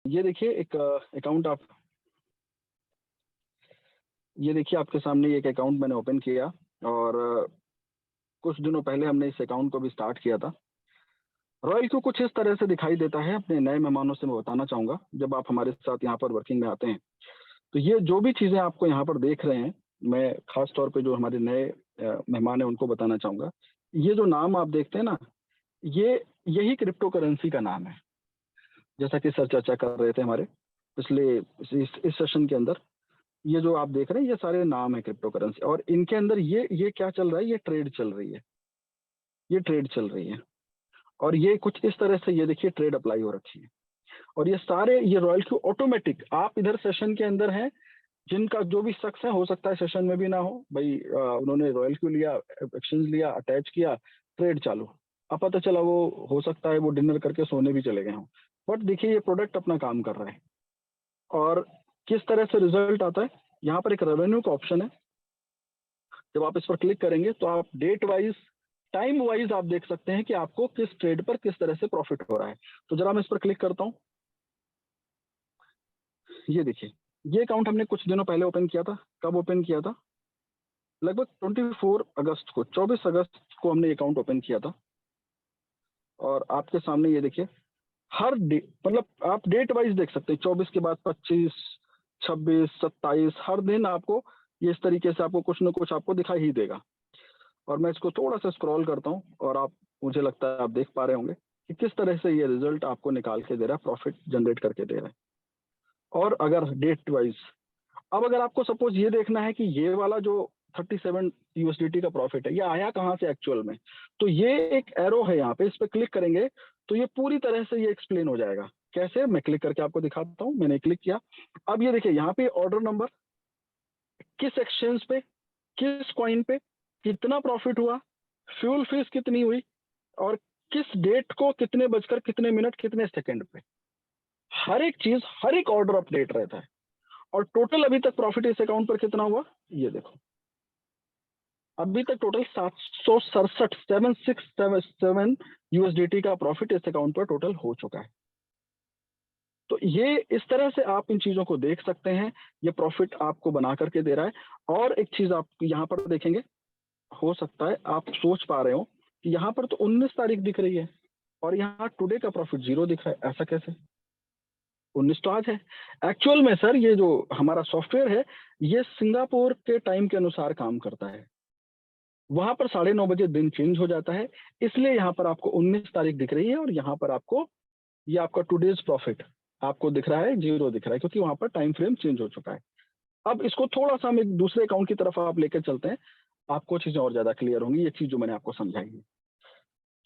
ये देखिए एक अकाउंट ये देखिए आपके सामने एक अकाउंट मैंने ओपन किया और कुछ दिनों पहले हमने इस अकाउंट को भी स्टार्ट किया था। रॉयल क्यू कुछ इस तरह से दिखाई देता है। अपने नए मेहमानों से मैं बताना चाहूँगा, जब आप हमारे साथ यहाँ पर वर्किंग में आते हैं तो ये जो भी चीज़ें आपको यहाँ पर देख रहे हैं, मैं खास तौर पे जो हमारे नए मेहमान हैं उनको बताना चाहूँगा। ये जो नाम आप देखते हैं ना, ये यही क्रिप्टो करेंसी का नाम है। जैसा कि सर चर्चा कर रहे थे हमारे पिछले इस सेशन के अंदर, ये जो आप देख रहे हैं ये सारे नाम है क्रिप्टो करेंसी, और इनके अंदर ये क्या चल रहा है, ये ट्रेड चल रही है, ये ट्रेड चल रही है। और ये कुछ इस तरह से, ये देखिए ट्रेड अप्लाई हो रखी है। और ये सारे, ये रॉयल क्यू ऑटोमेटिक, आप इधर सेशन के अंदर हैं, जिनका जो भी शख्स है, हो सकता है सेशन में भी ना हो भाई, उन्होंने रॉयल क्यू लिया, एक्सचेंज लिया, अटैच किया, ट्रेड चालू, अब पता चला वो हो सकता है वो डिनर करके सोने भी चले गए हों, बट देखिए ये प्रोडक्ट अपना काम कर रहा है। और किस तरह से रिजल्ट आता है, यहाँ पर एक रेवेन्यू का ऑप्शन है। जब आप इस पर क्लिक करेंगे तो आप डेट वाइज, टाइम वाइज आप देख सकते हैं कि आपको किस ट्रेड पर किस तरह से प्रॉफिट हो रहा है। तो जरा मैं इस पर क्लिक करता हूँ। ये देखिए, ये अकाउंट हमने कुछ दिनों पहले ओपन किया था। कब ओपन किया था? लगभग 24 अगस्त को, 24 अगस्त को हमने अकाउंट ओपन किया था। और आपके सामने ये देखिए, हर डे, मतलब आप डेट वाइज देख सकते हैं, 24 के बाद 25, 26, 27, हर दिन आपको ये इस तरीके से आपको कुछ ना कुछ आपको दिखाई ही देगा। और मैं इसको थोड़ा सा स्क्रॉल करता हूँ और आप, मुझे लगता है आप देख पा रहे होंगे कि किस तरह से ये रिजल्ट आपको निकाल के दे रहा है, प्रॉफिट जनरेट करके दे रहा है। और अगर डेट वाइज, अब अगर आपको सपोज ये देखना है कि ये वाला जो 37 यूएसडीटी का प्रॉफिट है, ये आया कहाँ से एक्चुअल में, तो ये एक एरो है यहाँ पे, इस पर क्लिक करेंगे तो ये पूरी तरह से ये एक्सप्लेन हो जाएगा। कैसे, मैं क्लिक करके आपको दिखाता हूँ। मैंने क्लिक किया, अब ये देखिए यहाँ पे ऑर्डर नंबर, किस एक्सचेंज पे, किस कॉइन पे कितना प्रॉफिट हुआ, फ्यूल फीस कितनी हुई, और किस डेट को कितने बजकर कितने मिनट कितने सेकंड पे, हर एक चीज, हर एक ऑर्डर अपडेट रहता है। और टोटल अभी तक प्रॉफिट इस अकाउंट पर कितना हुआ, ये देखो, अभी तक टोटल 767 7677 यूएसडीटी का प्रॉफिट इस अकाउंट पर टोटल हो चुका है। तो ये इस तरह से आप इन चीजों को देख सकते हैं, ये प्रॉफिट आपको बना करके दे रहा है। और एक चीज आप यहाँ पर देखेंगे, हो सकता है आप सोच पा रहे हो कि यहाँ पर तो 19 तारीख दिख रही है और यहाँ टुडे का प्रॉफिट 0 दिख रहा है, ऐसा कैसे? 19 तो आज है। एक्चुअल में सर, ये जो हमारा सॉफ्टवेयर है, ये सिंगापुर के टाइम के अनुसार काम करता है। वहां पर 9:30 बजे दिन चेंज हो जाता है, इसलिए यहाँ पर आपको 19 तारीख दिख रही है और यहाँ पर आपको ये आपका टुडेज प्रॉफिट आपको दिख रहा है, 0 दिख रहा है, क्योंकि वहां पर टाइम फ्रेम चेंज हो चुका है। अब इसको थोड़ा सा हम एक दूसरे अकाउंट की तरफ आप लेकर चलते हैं, आपको चीजें और ज्यादा क्लियर होंगी, ये चीज जो मैंने आपको समझाई है।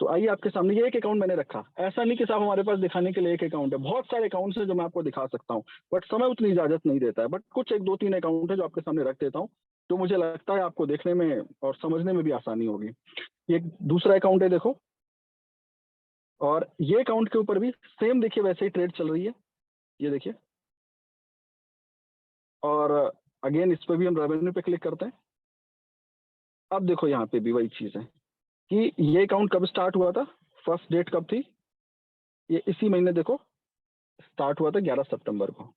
तो आइए, आपके सामने ये एक अकाउंट मैंने रखा, ऐसा नहीं कि साहब हमारे पास दिखाने के लिए एक अकाउंट है, बहुत सारे अकाउंट्स हैं जो मैं आपको दिखा सकता हूँ, बट समय उतनी इजाजत नहीं देता है। बट कुछ एक दो तीन अकाउंट है जो आपके सामने रख देता हूँ, तो मुझे लगता है आपको देखने में और समझने में भी आसानी होगी। ये एक दूसरा अकाउंट है, देखो, और ये अकाउंट के ऊपर भी सेम देखिए वैसे ही ट्रेड चल रही है, ये देखिए। और अगेन इस पर भी हम रेवेन्यू पे क्लिक करते हैं। अब देखो यहाँ पे भी वही चीज है कि ये अकाउंट कब स्टार्ट हुआ था, फर्स्ट डेट कब थी, ये इसी महीने देखो स्टार्ट हुआ था 11 सितंबर को।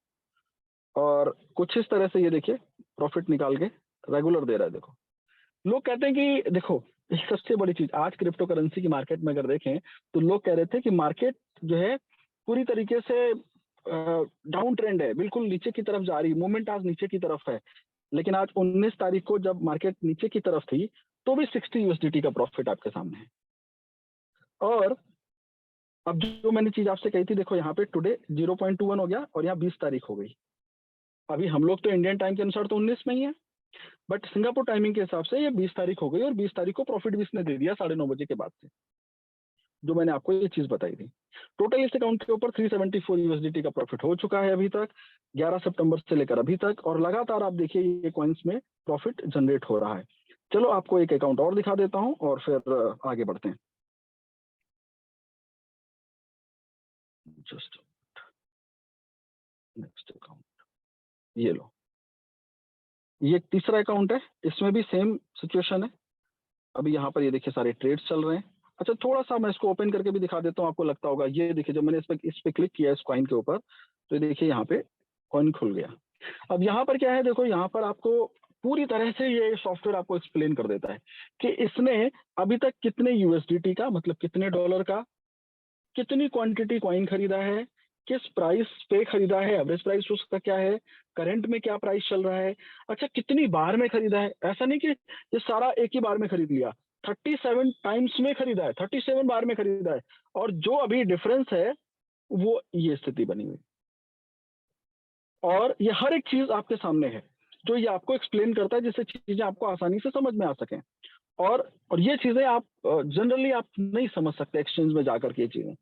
और कुछ इस तरह से ये देखिए प्रॉफिट निकाल के रेगुलर दे रहा है। देखो, लोग कहते हैं कि देखो, एक सबसे बड़ी चीज आज क्रिप्टो करेंसी की मार्केट में अगर देखें तो लोग कह रहे थे कि मार्केट जो है पूरी तरीके से डाउन ट्रेंड है, बिल्कुल नीचे की तरफ जा रही, मूवमेंट आज नीचे की तरफ है। लेकिन आज 19 तारीख को जब मार्केट नीचे की तरफ थी तो भी 60 यूएसडीटी का प्रॉफिट आपके सामने है। और अब जो मैंने चीज आपसे कही थी, देखो यहाँ पे टुडे 0.21 हो गया और यहाँ 20 तारीख हो गई। अभी हम लोग तो इंडियन टाइम के अनुसार तो 19 में ही है, बट सिंगापुर टाइमिंग के हिसाब से ये 20 तारीख हो गई और 20 तारीख को प्रॉफिट भी इसने दे दिया 9:30 बजे के बाद से, जो मैंने आपको ये चीज बताई थी। टोटल इस अकाउंट के ऊपर 374 यूएसडीटी का प्रॉफिट हो चुका है अभी तक, 11 सितंबर से लेकर अभी तक, और लगातार आप देखिए ये कॉइन्स में प्रॉफिट जनरेट हो रहा है। चलो आपको एक अकाउंट और दिखा देता हूँ और फिर आगे बढ़ते हैं। जस्ट नेक्स्ट अकाउंट, ये लो, ये एक तीसरा अकाउंट है, इसमें भी सेम सिचुएशन है। अभी यहाँ पर ये देखिए सारे ट्रेड्स चल रहे हैं अच्छा थोड़ा सा मैं इसको ओपन करके भी दिखा देता हूँ, आपको लगता होगा। ये देखिए जब मैंने इस पे क्लिक किया इस कॉइन के ऊपर, तो ये देखिए यहाँ पे कॉइन खुल गया। अब यहाँ पर क्या है, देखो यहाँ पर आपको पूरी तरह से ये सॉफ्टवेयर आपको एक्सप्लेन कर देता है कि इसने अभी तक कितने यूएसडीटी का, मतलब कितने डॉलर का, कितनी क्वांटिटी कॉइन खरीदा है, किस प्राइस पे खरीदा है, एवरेज प्राइस उसका क्या है, करंट में क्या प्राइस चल रहा है, अच्छा कितनी बार में खरीदा है। ऐसा नहीं कि ये सारा एक ही बार में खरीद लिया, 37 टाइम्स में खरीदा है, 37 बार में खरीदा है, और जो अभी डिफरेंस है वो ये स्थिति बनी हुई। और ये हर एक चीज आपके सामने है, जो ये आपको एक्सप्लेन करता है, जिससे चीजें आपको आसानी से समझ में आ सकें। और ये चीजें आप जनरली आप नहीं समझ सकते एक्सचेंज में जाकर के ये चीजें।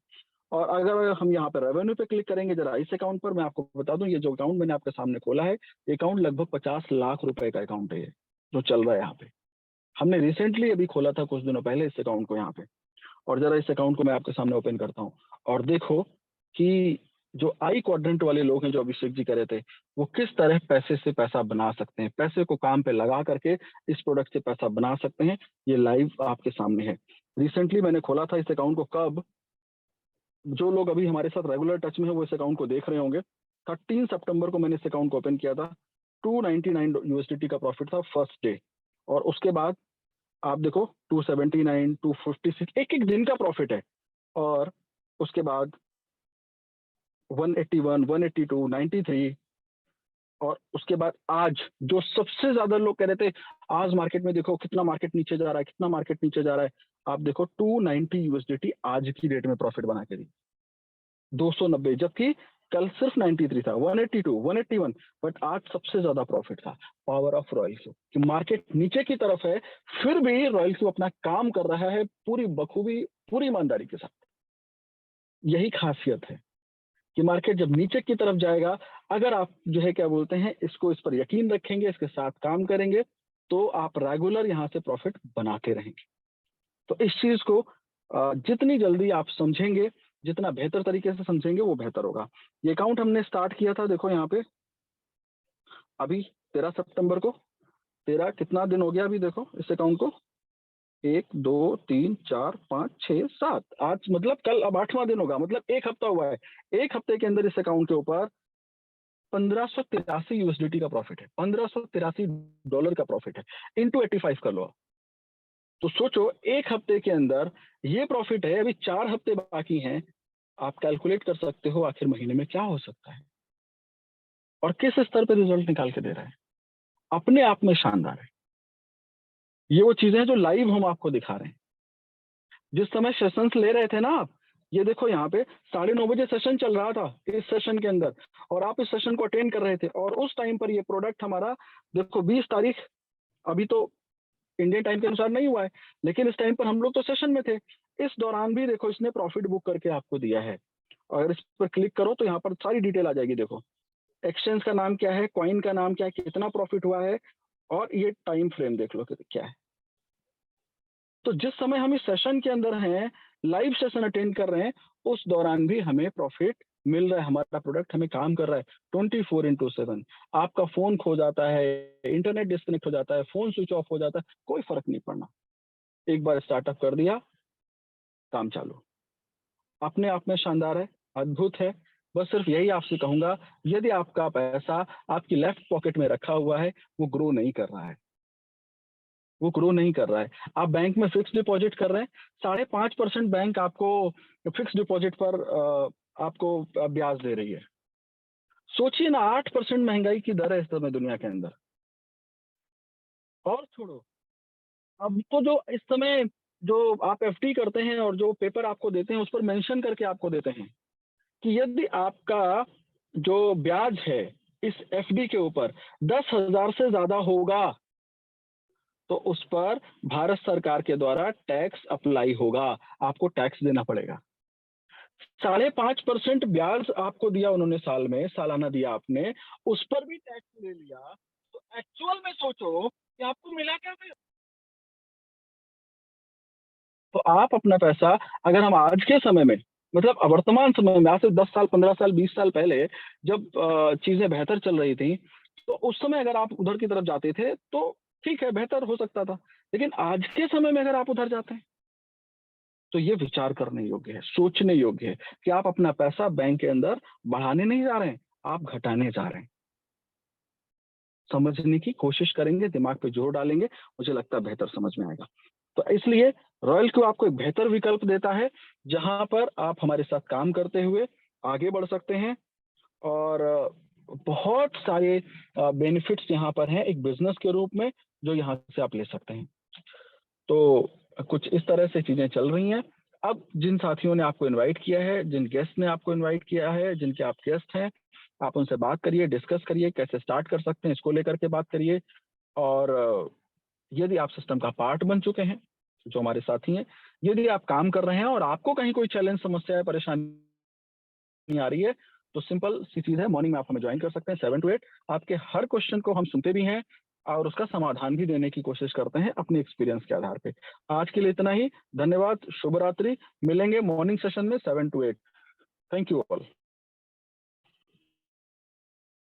और अगर हम यहाँ पे रेवेन्यू पे क्लिक करेंगे जरा इस अकाउंट पर, मैं आपको बता दूं ये जो अकाउंट मैंने आपके सामने खोला है, ये अकाउंट लगभग 50 लाख रुपए का अकाउंट है ये, जो चल रहा है यहाँ पे। हमने रिसेंटली अभी खोला था कुछ दिनों पहले इस अकाउंट को यहाँ पे। और जरा इस अकाउंट को मैं आपके सामने ओपन करता हूँ, और देखो कि जो आई क्वाड्रेंट वाले लोग हैं जो अभिषेक जी करे थे, वो किस तरह पैसे से पैसा बना सकते हैं, पैसे को काम पे लगा करके इस प्रोडक्ट से पैसा बना सकते हैं। ये लाइव आपके सामने है। रिसेंटली मैंने खोला था इस अकाउंट को, कब, जो लोग अभी हमारे साथ रेगुलर टच में है वो इस अकाउंट को देख रहे होंगे। 13 सितंबर को मैंने इस अकाउंट को ओपन किया था। 299 यूएसडीटी का प्रॉफिट था फर्स्ट डे, और उसके बाद आप देखो 279, 256, एक एक दिन का प्रॉफिट है। और उसके बाद 181, 182, 93, और उसके बाद आज जो सबसे ज्यादा लोग कह रहे थे, आज मार्केट में देखो कितना मार्केट नीचे जा रहा है, कितना मार्केट नीचे जा रहा है, आप देखो 290 यूएसडीटी आज की डेट में प्रॉफिट बना के दी, 290, जबकि कल सिर्फ 93 था, 182, 181, बट आज सबसे ज्यादा प्रॉफिट था। पावर ऑफ रॉयल क्यू कि मार्केट नीचे की तरफ है, फिर भी रॉयल क्यू अपना काम कर रहा है पूरी बखूबी, पूरी ईमानदारी के साथ। यही खासियत है कि मार्केट जब नीचे की तरफ जाएगा, अगर आप जो है क्या बोलते हैं इसको, इस पर यकीन रखेंगे, इसके साथ काम करेंगे, तो आप रेगुलर यहाँ से प्रॉफिट बनाते रहेंगे। तो इस चीज को जितनी जल्दी आप समझेंगे, जितना बेहतर तरीके से समझेंगे वो बेहतर होगा। ये अकाउंट हमने स्टार्ट किया था, देखो यहाँ पे अभी 13 सितंबर को। 13 कितना दिन हो गया अभी देखो इस अकाउंट को, 1 2 3 4 5 6 7, आज मतलब कल अब 8वां दिन होगा, मतलब एक हफ्ता हुआ है। एक हफ्ते के अंदर इस अकाउंट के ऊपर 1583 यूएसडीटी का प्रॉफिट है, 1583 डॉलर का प्रॉफिट है, इंटू 85 कर लो आप। तो सोचो एक हफ्ते के अंदर ये प्रॉफिट है, अभी 4 हफ्ते बाकी हैं, आप कैलकुलेट कर सकते हो आखिर महीने में क्या हो सकता है और किस स्तर पे रिजल्ट निकाल के दे रहा है। अपने आप में शानदार है। ये वो चीजें हैं जो लाइव हम आपको दिखा रहे हैं। जिस समय सेशंस ले रहे थे ना आप, ये देखो यहाँ पे 9:30 सेशन चल रहा था इस सेशन के अंदर, और आप इस सेशन को अटेंड कर रहे थे, और उस टाइम पर ये प्रोडक्ट हमारा देखो 20 तारीख, अभी तो इंडियन टाइम के अनुसार नहीं हुआ है, लेकिन इस टाइम पर हम लोग तो सेशन में थे। इस दौरान भी देखो इसने प्रॉफिट बुक करके आपको दिया है। अगर इस पर क्लिक करो तो यहाँ पर सारी डिटेल आ जाएगी। देखो एक्सचेंज का नाम क्या है, कॉइन का नाम क्या है, कितना प्रॉफिट हुआ है, और ये टाइम फ्रेम देख लो कि क्या है। तो जिस समय हम इस सेशन के अंदर हैं, लाइव सेशन अटेंड कर रहे हैं, उस दौरान भी हमें प्रॉफिट मिल रहा है, हमारा प्रोडक्ट हमें काम कर रहा है 24/7। आपका फोन खो जाता है, इंटरनेट डिस्कनेक्ट हो जाता है, फोन स्विच ऑफ हो जाता है, कोई फर्क नहीं पड़ना। एक बार स्टार्टअप कर दिया, काम चालू। अपने आप में शानदार है, अद्भुत है। बस सिर्फ यही आपसे कहूंगा, यदि आपका पैसा आपकी लेफ्ट पॉकेट में रखा हुआ है, वो ग्रो नहीं कर रहा है, वो ग्रो नहीं कर रहा है। आप बैंक में फिक्स डिपॉजिट कर रहे हैं, 5.5% बैंक आपको फिक्स डिपॉजिट पर आपको ब्याज दे रही है। सोचिए ना, 8% महंगाई की दर है इस समय दुनिया के अंदर। और छोड़ो, अब तो जो इस समय जो आप एफडी करते हैं और जो पेपर आपको देते हैं, उस पर मेंशन करके आपको देते हैं कि यदि आपका जो ब्याज है इस एफडी के ऊपर 10,000 से ज्यादा होगा, तो उस पर भारत सरकार के द्वारा टैक्स अप्लाई होगा, आपको टैक्स देना पड़ेगा। 5.5% ब्याज आपको दिया उन्होंने साल में, सालाना दिया आपने, उस पर भी टैक्स ले लिया, तो एक्चुअल में सोचो कि आपको मिला क्या फिर। तो आप अपना पैसा, अगर हम आज के समय में, मतलब वर्तमान समय में, आज से 10 साल, 15 साल, 20 साल पहले जब चीजें बेहतर चल रही थी, तो उस समय अगर आप उधर की तरफ जाते थे तो ठीक है, बेहतर हो सकता था। लेकिन आज के समय में अगर आप उधर जाते हैं तो ये विचार करने योग्य है, सोचने योग्य है कि आप अपना पैसा बैंक के अंदर बढ़ाने नहीं जा रहे हैं, आप घटाने जा रहे हैं। समझने की कोशिश करेंगे, दिमाग पे जोर डालेंगे, मुझे लगता है बेहतर समझ में आएगा। तो इसलिए रॉयल क्यू आपको एक बेहतर विकल्प देता है, जहां पर आप हमारे साथ काम करते हुए आगे बढ़ सकते हैं और बहुत सारे बेनिफिट्स यहाँ पर हैं एक बिजनेस के रूप में, जो यहाँ से आप ले सकते हैं। तो कुछ इस तरह से चीजें चल रही हैं। अब जिन साथियों ने आपको इनवाइट किया है, जिन गेस्ट ने आपको इनवाइट किया है, जिनके आप गेस्ट हैं, आप उनसे बात करिए, डिस्कस करिए, कैसे स्टार्ट कर सकते हैं इसको लेकर के बात करिए। और यदि आप सिस्टम का पार्ट बन चुके हैं, जो हमारे साथी हैं, यदि आप काम कर रहे हैं और आपको कहीं कोई चैलेंज, समस्या या परेशानी आ रही है, तो सिंपल सी चीज है, मॉर्निंग में आप हमें ज्वाइन कर सकते हैं 7 to 8। आपके हर क्वेश्चन को हम सुनते भी हैं और उसका समाधान भी देने की कोशिश करते हैं अपने एक्सपीरियंस के आधार पे। आज के लिए इतना ही, धन्यवाद, शुभ रात्रि। मिलेंगे मॉर्निंग सेशन में 7 to 8। Thank you all.